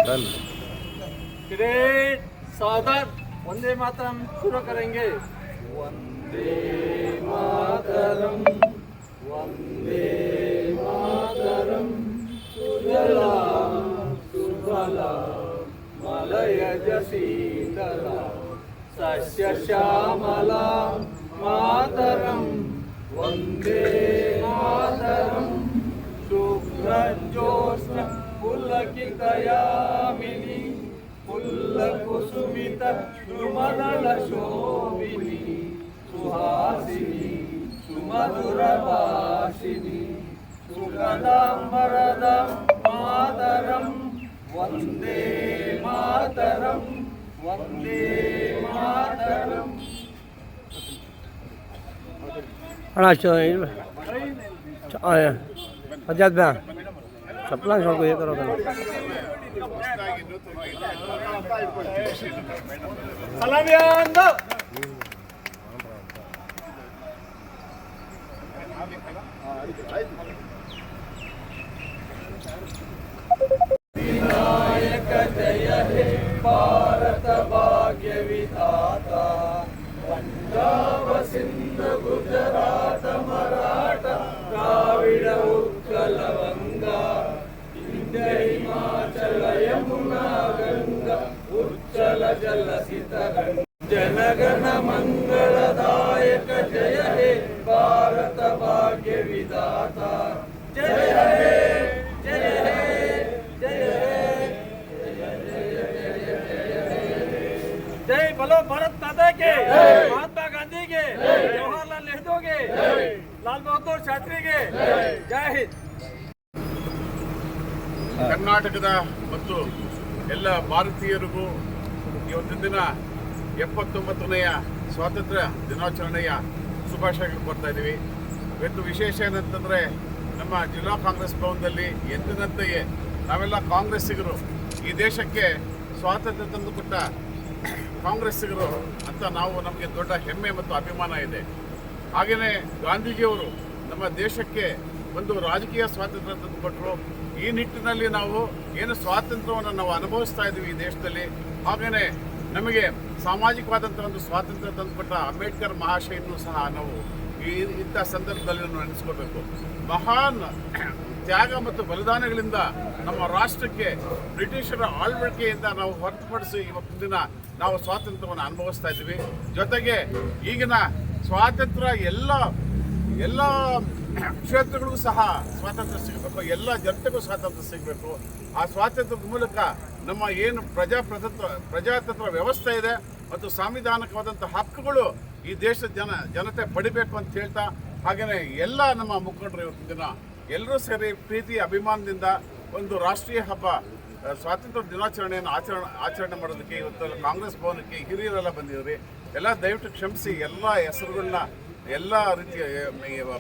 Done. Great सादर वंदे मातरम शुरू करेंगे। वंदे मातरम वंदे मातरम सुजलाम सुफलाम मलयज शीतलाम सस्य श्यामलाम मातरम वंदे मातरम शुभ्रज्योत्स्ना पुलकितयामिनी पुल्लकुसुमित सुमदलशोभिनी सुहासिनी सुमधुरभाषिनी सुखदाम्बरदं मातरं वन्दे मातरं वन्दे मातरं। चप्पल छोड़ ये करो विनायक जय हे भारत भाग्य विधाता पंजाब सिंध गुजरात मराठा द्राविड उत्कल गंगा विंध्य हिमाचल यमुना गंगा उच्चल जलसितरंग जनगण मंगलदायक जय हे भारत भाग्य विधाता जय हे जय हे जय जय बोलो भारत माता के, महात्मा गांधी के, जवाहरलाल नेहरू के, लाल बहादुर शास्त्री के जय हिंद। ಕರ್ನಾಟಕದ ಮತ್ತು ಎಲ್ಲ ಭಾರತೀಯರಿಗೂ ಇವತ್ತಿನ ದಿನ 79ನೆಯ ಸ್ವಾತಂತ್ರ್ಯ ದಿನಾಚರಣೆಯ ಶುಭಾಶಯಗಳು ಕೊಡ್ತಾ ಇದ್ದೀವಿ. ಇವತ್ತು ವಿಶೇಷ ಏನಂತಂದರೆ ನಮ್ಮ ಜಿಲ್ಲಾ ಕಾಂಗ್ರೆಸ್ ಭವನದಲ್ಲಿ ಎಂದಿನಂತೆಯೇ ನಾವೆಲ್ಲ ಕಾಂಗ್ರೆಸ್ಸಿಗರು ಈ ದೇಶಕ್ಕೆ ಸ್ವಾತಂತ್ರ್ಯ ತಂದುಕೊಟ್ಟ ಕಾಂಗ್ರೆಸ್ಸಿಗರು ಅಂತ ನಮಗೆ ದೊಡ್ಡ ಹೆಮ್ಮೆ ಮತ್ತು ಅಭಿಮಾನ ಇದೆ. ಹಾಗೆಯೇ ಗಾಂಧೀಜಿಯವರು ನಮ್ಮ ದೇಶಕ್ಕೆ ಒಂದು ರಾಜಕೀಯ ಸ್ವಾತಂತ್ರ್ಯ ತಂದುಕೊಟ್ಟರು. ಈ ನಿಟ್ಟಿನಲ್ಲಿ ನಾವು ಏನು ಸ್ವಾತಂತ್ರ್ಯವನ್ನು ನಾವು ಅನುಭವಿಸ್ತಾ ಇದ್ದೀವಿ ಈ ದೇಶದಲ್ಲಿ, ಹಾಗೆಯೇ ನಮಗೆ ಸಾಮಾಜಿಕವಾದಂಥ ಒಂದು ಸ್ವಾತಂತ್ರ್ಯ ತಂದುಕೊಟ್ಟ ಅಂಬೇಡ್ಕರ್ ಮಹಾಶಯನೂ ಸಹ ನಾವು ಇಂಥ ಸಂದರ್ಭದಲ್ಲಿ ನಾವು ನೆನೆಸ್ಕೋಬೇಕು. ಮಹಾನ್ ತ್ಯಾಗ ಮತ್ತು ಬಲಿದಾನಗಳಿಂದ ನಮ್ಮ ರಾಷ್ಟ್ರಕ್ಕೆ ಬ್ರಿಟಿಷರ ಆಳ್ವಿಕೆಯಿಂದ ನಾವು ಹೊರತುಪಡಿಸಿ ಇವತ್ತಿನ ದಿನ ನಾವು ಸ್ವಾತಂತ್ರ್ಯವನ್ನು ಅನುಭವಿಸ್ತಾ ಇದ್ದೀವಿ. ಜೊತೆಗೆ ಈಗಿನ ಸ್ವಾತಂತ್ರ್ಯ ಎಲ್ಲ ಕ್ಷೇತ್ರಗಳಿಗೂ ಸಹ ಸ್ವಾತಂತ್ರ್ಯ ಸಿಗಬೇಕು, ಎಲ್ಲ ಜನತೆಗೂ ಸ್ವಾತಂತ್ರ್ಯ ಸಿಗಬೇಕು. ಆ ಸ್ವಾತಂತ್ರ್ಯದ ಮೂಲಕ ನಮ್ಮ ಏನು ಪ್ರಜಾತಂತ್ರ ವ್ಯವಸ್ಥೆ ಇದೆ ಮತ್ತು ಸಾಂವಿಧಾನಿಕವಾದಂಥ ಹಕ್ಕುಗಳು ಈ ದೇಶದ ಜನತೆ ಪಡಿಬೇಕು ಅಂತ ಹೇಳ್ತಾ, ಹಾಗೆಯೇ ಎಲ್ಲ ನಮ್ಮ ಮುಖಂಡರು ಇವತ್ತಿನ ದಿನ ಎಲ್ಲರೂ ಸೇರಿ ಪ್ರೀತಿ ಅಭಿಮಾನದಿಂದ ಒಂದು ರಾಷ್ಟ್ರೀಯ ಹಬ್ಬ ಸ್ವಾತಂತ್ರ್ಯ ದಿನಾಚರಣೆಯನ್ನು ಆಚರಣೆ ಮಾಡೋದಕ್ಕೆ ಇವತ್ತು ಕಾಂಗ್ರೆಸ್ ಭವನಕ್ಕೆ ಹಿರಿಯರೆಲ್ಲ ಬಂದಿದ್ದಾರೆ. ಎಲ್ಲ ದಯವಿಟ್ಟು ಕ್ಷಮಿಸಿ, ಎಲ್ಲ ಹೆಸರುಗಳನ್ನ ಎಲ್ಲ ರೀತಿಯ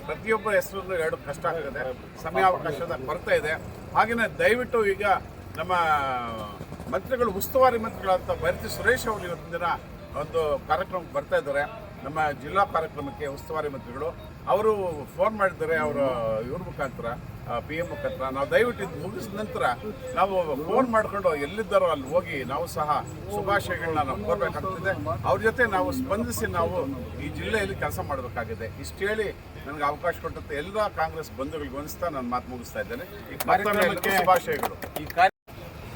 ಪ್ರತಿಯೊಬ್ಬರ ಹೆಸರನ್ನು ಎರಡು ಕಷ್ಟ ಆಗ್ತದೆ, ಸಮಯಾವಕಾಶದ ಕೊರತೆ ಇದೆ. ಹಾಗೆಯೇ ದಯವಿಟ್ಟು ಈಗ ನಮ್ಮ ಮಂತ್ರಿಗಳು, ಉಸ್ತುವಾರಿ ಮಂತ್ರಿಗಳಂತ ಭೈರತಿ ಸುರೇಶ್ ಅವರು ಇವತ್ತಿನ ದಿನ ಒಂದು ಕಾರ್ಯಕ್ರಮಕ್ಕೆ ಬರ್ತಾ ಇದ್ದಾರೆ. ನಮ್ಮ ಜಿಲ್ಲಾ ಕಾರ್ಯಕ್ರಮಕ್ಕೆ ಉಸ್ತುವಾರಿ ಮಂತ್ರಿಗಳು ಅವರು ಫೋನ್ ಮಾಡಿದ್ದಾರೆ, ಇವ್ರ ಮುಖಾಂತರ PM ಮುಖಾಂತರ. ನಾವು ದಯವಿಟ್ಟು ಇದು ಮುಗಿಸಿದ ನಂತರ ನಾವು ಫೋನ್ ಮಾಡಿಕೊಂಡು ಎಲ್ಲಿದ್ದಾರೋ ಅಲ್ಲಿ ಹೋಗಿ ನಾವು ಸಹ ಶುಭಾಶಯಗಳನ್ನ ನಾವು ಕೋರಬೇಕಾಗ್ತದೆ. ಅವ್ರ ಜೊತೆ ನಾವು ಸ್ಪಂದಿಸಿ ನಾವು ಈ ಜಿಲ್ಲೆಯಲ್ಲಿ ಕೆಲಸ ಮಾಡಬೇಕಾಗಿದೆ. ಇಷ್ಟು ಹೇಳಿ ನನಗೆ ಅವಕಾಶ ಕೊಟ್ಟಂತೆ ಎಲ್ಲ ಕಾಂಗ್ರೆಸ್ ಬಂಧುಗಳಿಗೆ ಅನಿಸ್ತಾ ನಾನು ಮಾತು ಮುಗಿಸ್ತಾ ಇದ್ದೇನೆ. ಈ ಕಾರ್ಯಕ್ರಮಕ್ಕೆ ಶುಭಾಶಯಗಳು. ಈ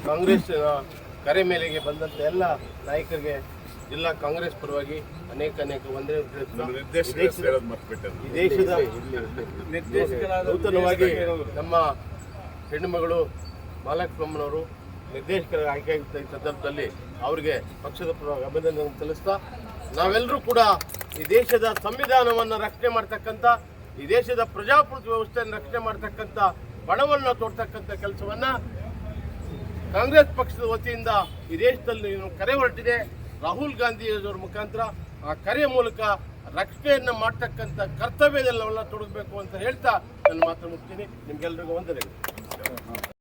ಕಾಂಗ್ರೆಸ್ ಕರೆ ಮೇಲೆಗೆ ಬಂದಂಥ ಎಲ್ಲ ನಾಯಕರಿಗೆ ಜಿಲ್ಲಾ ಕಾಂಗ್ರೆಸ್ ಪರವಾಗಿ ಅನೇಕ ವಂದನೆ. ಈ ದೇಶದ ನೂತನವಾಗಿ ನಮ್ಮ ಹೆಣ್ಣುಮಗಳು ಮಾಲಕಮ್ಮನವರು ನಿರ್ದೇಶಕರಾಗಿ ಆಯ್ಕೆಯಾಗಿದ್ದ ಈ ಸಂದರ್ಭದಲ್ಲಿ ಅವರಿಗೆ ಪಕ್ಷದ ಪರವಾಗಿ ಅಭಿನಂದನೆ ಸಲ್ಲಿಸ್ತಾ, ನಾವೆಲ್ಲರೂ ಕೂಡ ಈ ದೇಶದ ಸಂವಿಧಾನವನ್ನು ರಕ್ಷಣೆ ಮಾಡ್ತಕ್ಕಂಥ, ಈ ದೇಶದ ಪ್ರಜಾಪ್ರಭುತ್ವ ವ್ಯವಸ್ಥೆಯನ್ನು ರಕ್ಷಣೆ ಮಾಡ್ತಕ್ಕಂಥ, ಬಣವನ್ನು ತೋಡ್ತಕ್ಕಂಥ ಕೆಲಸವನ್ನು ಕಾಂಗ್ರೆಸ್ ಪಕ್ಷದ ವತಿಯಿಂದ ಈ ದೇಶದಲ್ಲಿ ಕರೆ ಹೊರಟಿದೆ. ರಾಹುಲ್ ಗಾಂಧಿಯವರ ಮುಖಾಂತರ ಆ ಕರೆಯ ಮೂಲಕ ರಕ್ಷಣೆಯನ್ನು ಮಾಡ್ತಕ್ಕಂಥ ಕರ್ತವ್ಯದಲ್ಲಿ ನಾವೆಲ್ಲ ತೊಡಗಬೇಕು ಅಂತ ಹೇಳ್ತಾ ನನ್ನ ಮಾತು ಮುಗ್ತೀನಿ. ನಿಮ್ಗೆಲ್ಲರಿಗೂ ವಂದನೆಗಳು.